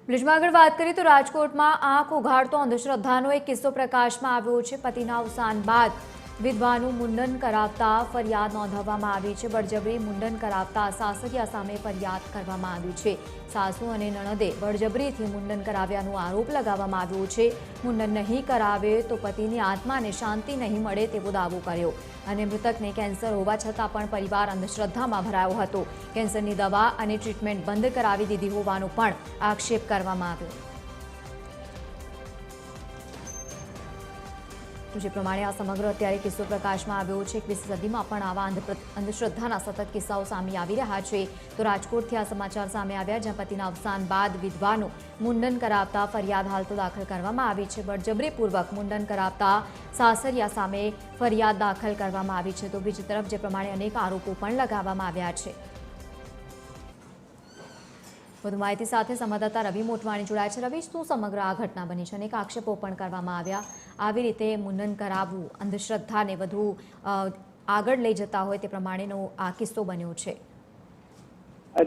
બ્રિજમાં આગળ વાત કરીએ તો રાજકોટમાં આંખ ઉઘાડતો અંધશ્રદ્ધાનો એક કિસ્સો પ્રકાશમાં આવ્યો છે। પતિના અવસાન બાદ વિધવાનું મુંડન કરાવતા ફરિયાદ નોંધાવવામાં આવી છે। બળજબરી મુંડન કરાવતા સાસરિયા સામે ફરિયાદ કરવામાં આવી છે। સાસુ અને નણંદે બળજબરીથી મુંડન કરાવ્યાનો આરોપ લગાવવામાં આવ્યો છે। મુંડન નહીં કરાવે તો પતિની આત્માને શાંતિ નહીં મળે તેવો દાવો કર્યો અને મૃતકને કેન્સર હોવા છતાં પણ પરિવાર અંધશ્રદ્ધામાં ભરાયો હતો। કેન્સરની દવા અને ટ્રીટમેન્ટ બંધ કરાવી દીધી હોવાનો પણ આક્ષેપ કરવામાં આવ્યો। જે પ્રમાણે આ સમગ્ર અત્યારે કિસ્સો પ્રકાશમાં આવ્યો છે। 21મી સદીમાં પણ આવા અંધશ્રદ્ધાના સતત કિસ્સાઓ સામે આવી રહ્યા છે। તો રાજકોટથી આ સમાચાર સામે આવ્યા, જ્યાં પતિના અવસાન બાદ વિધવાનું મુંડન કરાવતા ફરિયાદ હાલ તો દાખલ કરવામાં આવી છે। બળજબરીપૂર્વક મુંડન કરાવતા સાસરિયા સામે ફરિયાદ દાખલ કરવામાં આવી છે। તો બીજી તરફ જે પ્રમાણે અનેક આરોપો પણ લગાવવામાં આવ્યા છે। વધુ માહિતી સાથે સંવાદદાતા રવિ મોટવાણી જોડાયા છે। રવિ, શું સમગ્ર આ ઘટના બની છે? અનેક આક્ષેપો પણ કરવામાં આવ્યા। આવી રીતે મુંડન કરાવવું અંધશ્રદ્ધાને વધુ આગળ લઈ જતા હોય તે પ્રમાણેનો આ કિસ્સો બન્યો છે।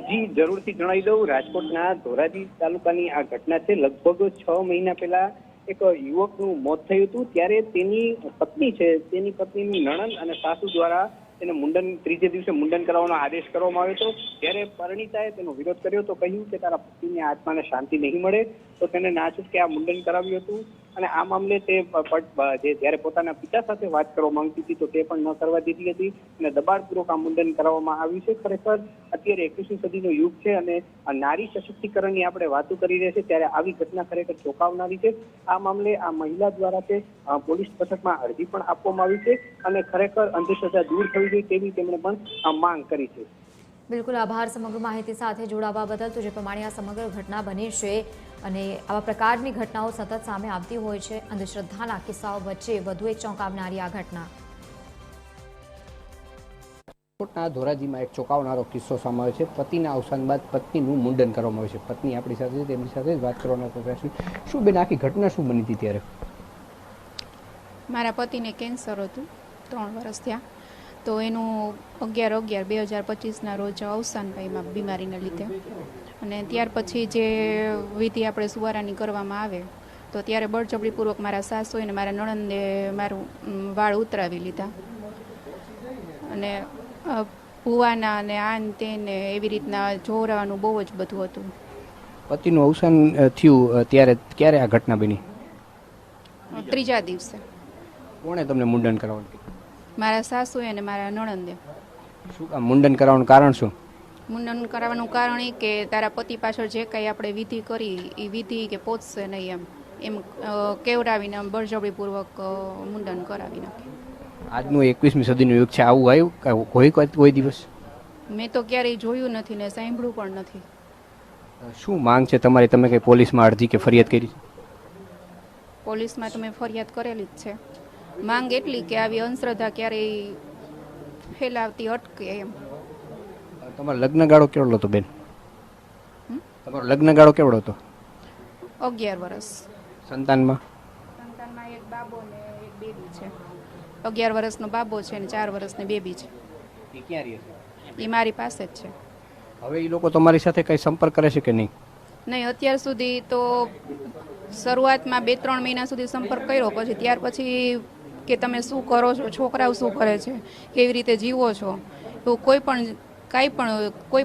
જી જરૂરથી જણાવી દઉં, રાજકોટના ધોરાજી તાલુકાની આ ઘટના છે। લગભગ 6 મહિના પહેલા એક યુવકનું મોત થયું હતું, ત્યારે તેની પત્ની છે, તેની પત્નીની નણંદ અને સાસુ દ્વારા તેને મુંડન ત્રીજે દિવસે મુંડન કરાવવાનો આદેશ કરવામાં આવ્યો હતો। ત્યારે પરિણીતાએ તેનો વિરોધ કર્યો તો કહ્યું કે તારા પતિની આત્માને શાંતિ નહીં મળે, તો તેને ના છૂટકે આ મુંડન કરાવ્યું હતું। અને આ મામલે તે જ્યારે પોતાના પિતા સાથે વાત કરવા માંગતી હતી તો તે પણ ન કરવા દીધી હતી અને દબાણપૂર્વક આ મુંડન કરાવવામાં આવ્યું છે। ખરેખર અત્યારે 21મી સદીનો યુગ છે અને નારી સશક્તિકરણની આપણે વાતો કરી રહ્યા છીએ, ત્યારે આવી ઘટના ખરેખર ચોંકાવનારી છે। આ મામલે આ મહિલા દ્વારા તે પોલીસ મથકમાં અરજી પણ આપવામાં આવી છે અને ખરેખર અંધશ્રદ્ધા દૂર થવી જોઈએ તેવી તેમણે પણ માંગ કરી છે। બિલકુલ, આભાર સમગ્ર માહિતી સાથે જોડાવા બદલ। તો જે પ્રમાણે આ સમગ્ર ઘટના બની છે અને આવા પ્રકારની ઘટનાઓ સતત સામે આવતી હોય છે, અંધશ્રદ્ધાના કિસ્સાઓ વચ્ચે વધુ એક ચોંકાવનારી આ ઘટના। રાજકોટના ધોરાજીમાં એક ચોંકાવનારો કિસ્સો સામે આવ્યો છે। પતિના અવસાન બાદ પત્નીનું મુંડન કરવામાં આવ્યું છે। પત્ની આપણી સાથે છે, તેમની સાથે જ વાત કરવાનો પ્રયાસ છે। શું બેન, આખી ઘટના શું બની હતી ત્યારે? મારા પતિને કેન્સર હતું 3 વર્ષ થયા, તો એનું 11/11/2025ના રોજ અવસાન પામ્યા બીમારીના લીધે। અને ત્યાર પછી જે વિધિ આપણે સુવારાની કરવામાં આવે તો ત્યારે બળજબરીપૂર્વક મારા સાસુ અને મારા નણંદે મારું વાળ ઉતરાવી લીધા અને ભૂવાના અને આન તેને એવી રીતના જોરાવાનું બહુ જ બધું હતું। પતિનું અવસાન થયું ત્યારે ક્યારે આ ઘટના બની? ત્રીજા દિવસે। કોણે તમને મુંડન કરાવવાનું કીધું? મારા સાસુએ અને મારા નણંદે। શું આ મુંડન કરાવવાનું કારણ શું? મુંડન કરાવવાનું કારણ એ કે તારા પતિ પાછળ જે કંઈ આપણે વિધિ કરી એ વિધિ કે પહોંચશે નહીં એમ કેવડાવીને બળજબરીપૂર્વક મુંડન કરાવી નાખ્યું। આજનું 21મી સદીનું યુગ છે, આવું આવ્યું કોઈ દિવસ? મેં તો ક્યારેય જોયું નથી ને સાંભળ્યું પણ નથી। શું માંગ છે તમારી? તમે કઈ પોલીસમાં અરજી કે ફરિયાદ કરી? પોલીસમાં તો મેં ફરિયાદ કરેલી જ છે। માંગ એટલી કે આવી અંધશ્રદ્ધા ક્યારેય ફેલાવતી અટકે એમ। તમારો લગ્નગાળો કેવડો હતો બેન? તમારો લગ્નગાળો કેવડો હતો? 11 વર્ષ। સંતાનમાં એક બાબો ને એક બેબી છે। 11 વર્ષનો બાબો છે ને 4 વર્ષની બેબી છે। એ ક્યાં રહે છે? એ મારી પાસે જ છે। હવે એ લોકો તમારી સાથે કઈ સંપર્ક કરે છે કે નહીં? નહીં, અત્યાર સુધી તો શરૂઆતમાં 2-3 મહિના સુધી સંપર્ક કર્યો, પછી ત્યાર પછી કે તમે શું કરો છો, છોકરાઓ શું કરે છે, કેવી રીતે જીવો છો, તો કોઈ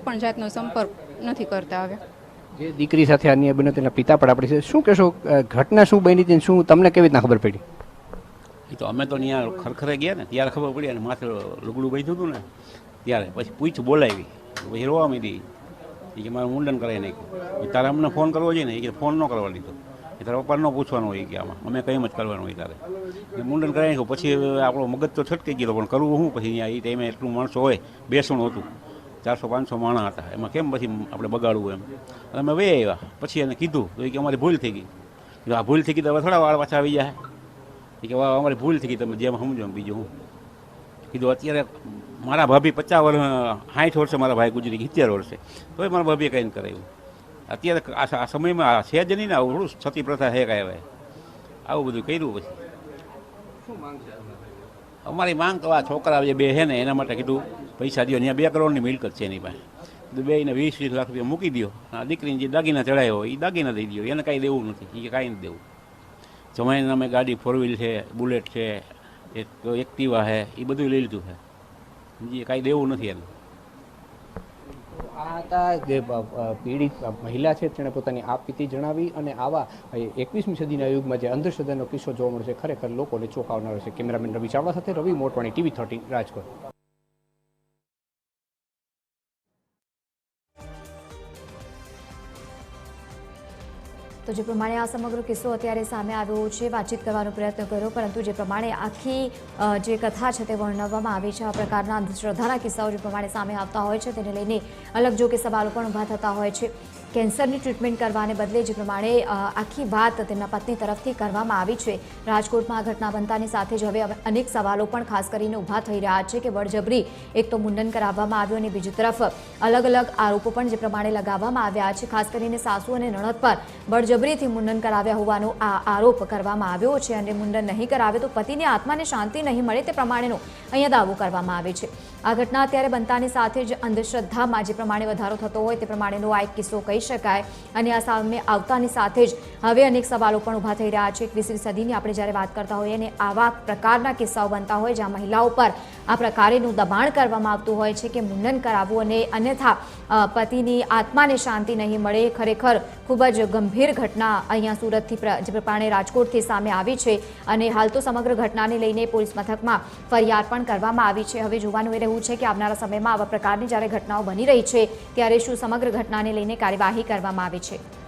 પણ જાતનો સંપર્ક નથી કરતા હવે। જે દીકરી સાથે અન્ય બન્યો તેના પિતા પણ આપણી છે, શું કહેશો? ઘટના શું બની હતી, શું તમને કેવી રીતના ખબર પડી? એ તો અમે તો ત્યાં ખરખરે ગયા ને ત્યારે ખબર પડી, અને માથે લુગડું બાંધ્યું હતું ને ત્યારે પછી પૂછ બોલાવી, પછી રોવા માંડી કે મારે મુંડન કરાવી નાખ્યું। તારે અમને ફોન કરવો જોઈએ ને, એ કે ફોન ન કરવા દીધો, એ તારા પપ્પાને ન પૂછવાનું હોય કે આમાં અમે કંઈ જ કરવાનું હોય તારે મુંડન કરાવી નાખ્યું। પછી આપણો મગજ તો છટકી ગયો, પણ કરવું શું પછી? ત્યાં એ ટાઈમે એટલું માણસો હોય, બેસણું હતું, 400-500 માણસ હતા, એમાં કેમ પછી આપણે બગાડવું એમ? અને અમે વે આવ્યા, પછી એને કીધું તો એ કે અમારી ભૂલ થઈ ગઈ। આ ભૂલ થઈ ગઈ તો હવે થોડા વાળ પાછા આવી જાય? એ કે અમારી ભૂલ થઈ ગઈ, તમે જેમ સમજો એમ, બીજું હું કીધું। અત્યારે મારા ભાભી 50 વર્ષ 60 વર્ષે મારા ભાઈ ગુજરી 70 વર્ષે, તોય મારા ભાભીએ કંઈ ન કરાવ્યું। અત્યારે આ સમયમાં છે જ નહીં ને, આવું થોડું સતી પ્રથા હે કાંઈ, હવે આવું બધું કર્યું। પછી શું માંગ છે અમારી માંગ તો આ છોકરા જે બે છે ને એના માટે કીધું પૈસા દો। ત્યાં 2 કરોડની મિલકત છે એની પાસે, બેયને 20-20 લાખ રૂપિયા મૂકી દો, આ દીકરીને જે દાગીના ચડાવ્યો હોય એ દાગીના દઈ દો, એને કાંઈ દેવું નથી, એ કાંઈ નથી દેવું. જમાઈને નામે ગાડી 4 વ્હીલ છે, બુલેટ છે, એક એક્ટિવા છે, એ બધું લઈ લીધું છે, સમજી, કાંઈ દેવું નથી એને. આ હતા જે પીડિત મહિલા છે તેણે પોતાની આપવીતી જણાવી અને આવા 21મી સદીના યુગમાં જે અંધશ્રદ્ધાનો કિસ્સો જોવા મળે છે ખરેખર લોકોને ચોંકાવનારો છે. કેમેરામેન રવિ ચાવડા સાથે રવિ મોટવાણી, TV13 રાજકોટ. તો જે પ્રમાણે આ સમગ્ર કિસ્સો અત્યારે સામે આવ્યો છે, વાતચીત કરવાનો પ્રયત્ન કર્યો, પરંતુ જે પ્રમાણે આખી જે કથા છે તે વર્ણવવામાં આવી છે, આ પ્રકારના અંધશ્રદ્ધાના કિસ્સાઓ જે પ્રમાણે સામે આવતા હોય છે તેને લઈને અલગ જો કે સવાલો પણ ઊભા થતા હોય છે. કેન્સરની ટ્રીટમેન્ટ કરવાને બદલે જે પ્રમાણે આખી વાત તેમના પત્ની તરફથી કરવામાં આવી છે, રાજકોટમાં આ ઘટના બનતાની સાથે જ હવે અનેક સવાલો પણ ખાસ કરીને ઊભા થઈ રહ્યા છે કે બળજબરી એક તો મુંડન કરાવવામાં આવ્યું અને બીજી તરફ અલગ અલગ આરોપો પણ જે પ્રમાણે લગાવવામાં આવ્યા છે. ખાસ કરીને સાસુ અને નણંદ પર બળજબરીથી મુંડન કરાવ્યા હોવાનો આ આરોપ કરવામાં આવ્યો છે અને મુંડન નહીં કરાવે તો પતિની આત્માને શાંતિ નહીં મળે તે પ્રમાણેનો અહીંયા દાવો કરવામાં આવે છે. આ ઘટના અત્યારે બનતાની સાથે જ અંધશ્રદ્ધામાં જે પ્રમાણે વધારો થતો હોય તે પ્રમાણેનો આ એક કિસ્સો કહી શકાય અને આ સામે આવતાની સાથે જ હવે અનેક સવાલો પણ ઊભા થઈ રહ્યા છે. 21મી સદીની આપણે જ્યારે વાત કરતા હોઈએ અને આવા પ્રકારના કિસ્સાઓ બનતા હોય જ્યાં મહિલાઓ પર આ પ્રકારેનું દબાણ કરવામાં આવતું હોય છે કે મુંડન કરાવવું અને અન્યથા પતિની આત્માને શાંતિ નહીં મળે, ખરેખર ખૂબ જ ગંભીર ઘટના અહીંયા સુરતથી જે પ્રમાણે રાજકોટથી સામે આવી છે અને હાલ તો સમગ્ર ઘટનાને લઈને પોલીસ મથકમાં ફરિયાદ પણ કરવામાં આવી છે. હવે જોવાનું એ રહ્યું છે કે આવનારા સમયમાં આવા પ્રકારની જ્યારે ઘટનાઓ બની રહી છે ત્યારે શું સમગ્ર ઘટનાને લઈને કાર્યવાહી કરવામાં આવી છે.